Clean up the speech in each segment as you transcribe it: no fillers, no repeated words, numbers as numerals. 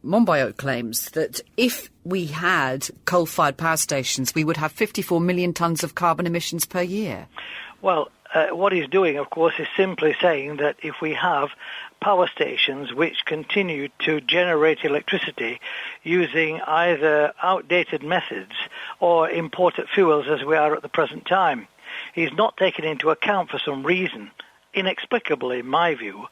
Monbiot claims that if we had coal-fired power stations, we would have 54 million tonnes of carbon emissions per year. Well, what he's doing, of course, is simply saying that if we have power stations which continue to generate electricity using either outdated methods or imported fuels as we are at the present time, he's not taken into account for some reason, inexplicably in my view,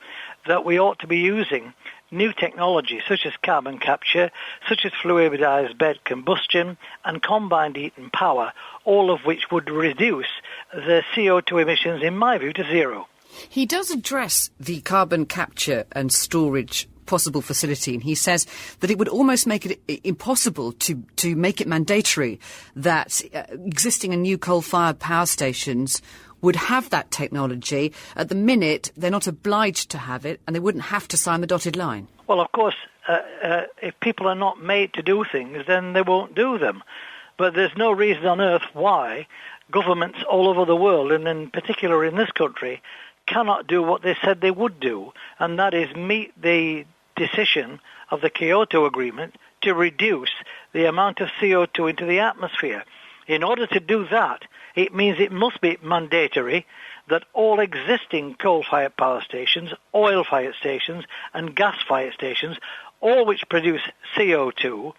that we ought to be using new technology such as carbon capture, such as fluidized bed combustion and combined heat and power, all of which would reduce the CO2 emissions, in my view, to zero. He does address the carbon capture and storage possible facility, and he says that it would almost make it impossible to make it mandatory that existing and new coal-fired power stations would have that technology. At the minute, they're not obliged to have it, and they wouldn't have to sign the dotted line. Well, of course, if people are not made to do things, then they won't do them. But there's no reason on earth why governments all over the world, and in particular in this country, cannot do what they said they would do, and that is meet the decision of the Kyoto Agreement to reduce the amount of CO2 into the atmosphere. In order to do that, it means it must be mandatory that all existing coal-fired power stations, oil-fired stations and gas-fired stations, all which produce CO2,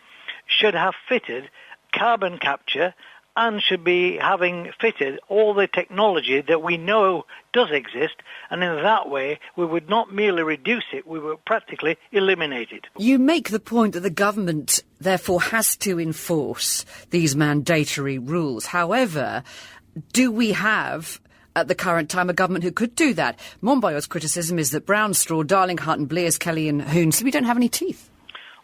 should have fitted carbon capture and should be having fitted all the technology that we know does exist, and in that way we would not merely reduce it, we would practically eliminate it. You make the point that the government therefore has to enforce these mandatory rules. However, do we have at the current time a government who could do that? Monbiot's criticism is that Brown, Straw, Darling, Hutton, Blears, Kelly and Hoon simply don't have any teeth.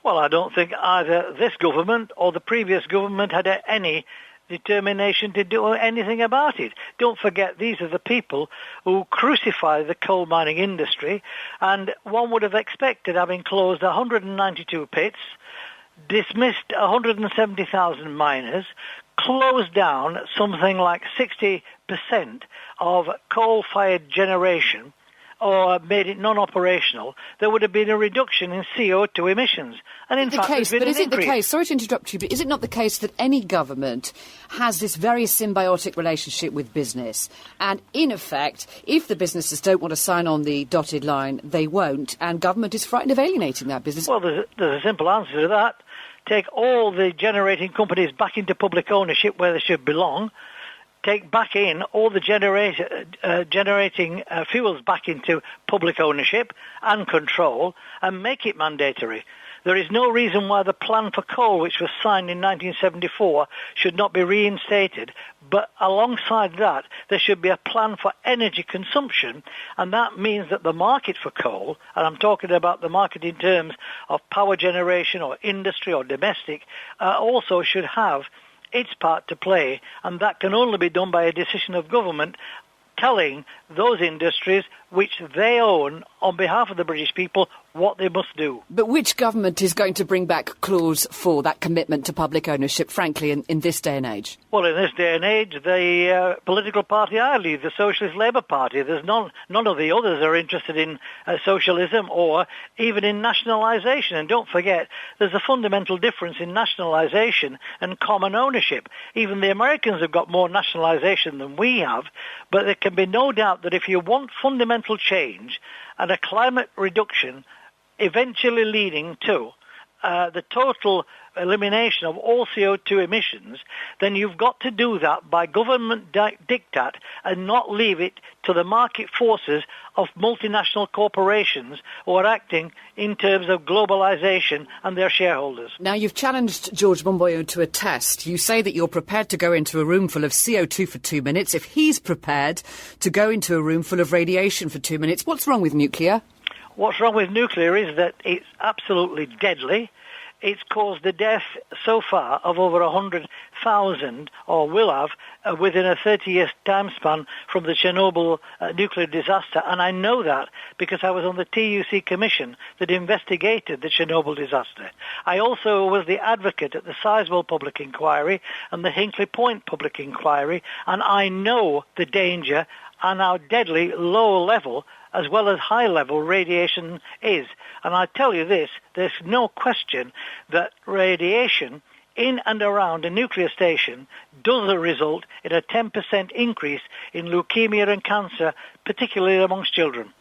Well, I don't think either this government or the previous government had any determination to do anything about it. Don't forget, these are the people who crucify the coal mining industry, and one would have expected, having closed 192 pits, dismissed 170,000 miners, closed down something like 60% of coal-fired generation, or made it non-operational, there would have been a reduction in CO2 emissions. And in fact, there's been an increase. But is it the case, sorry to interrupt you, but is it not the case that any government has this very symbiotic relationship with business? And in effect, if the businesses don't want to sign on the dotted line, they won't, and government is frightened of alienating that business? Well, there's a simple answer to that. Take all the generating companies back into public ownership where they should belong. Take back in all the generating fuels back into public ownership and control, and make it mandatory. There is no reason why the plan for coal, which was signed in 1974, should not be reinstated. But alongside that, there should be a plan for energy consumption, and that means that the market for coal, and I'm talking about the market in terms of power generation or industry or domestic, also should have its part to play, and that can only be done by a decision of government telling those industries which they own on behalf of the British people what they must do. But which government is going to bring back clause 4, that commitment to public ownership, frankly, in this day and age? Well, in this day and age, the political party I lead, the Socialist Labour Party, there's none of the others are interested in socialism or even in nationalisation. And don't forget, there's a fundamental difference in nationalisation and common ownership. Even the Americans have got more nationalisation than we have, but there can be no doubt that if you want fundamental change and a climate reduction eventually leading to the total elimination of all CO2 emissions, then you've got to do that by government diktat and not leave it to the market forces of multinational corporations who are acting in terms of globalization and their shareholders. Now, you've challenged George Monbiot to a test. You say that you're prepared to go into a room full of CO2 for 2 minutes if he's prepared to go into a room full of radiation for 2 minutes. What's wrong with nuclear? What's wrong with nuclear is that it's absolutely deadly. It's caused the death so far of over 100,000, or will have, within a 30-year time span from the Chernobyl nuclear disaster. And I know that because I was on the TUC commission that investigated the Chernobyl disaster. I also was the advocate at the Sizewell public inquiry and the Hinkley Point public inquiry, and I know the danger and how deadly low level as well as high-level radiation is. And I tell you this, there's no question that radiation in and around a nuclear station does result in a 10% increase in leukemia and cancer, particularly amongst children.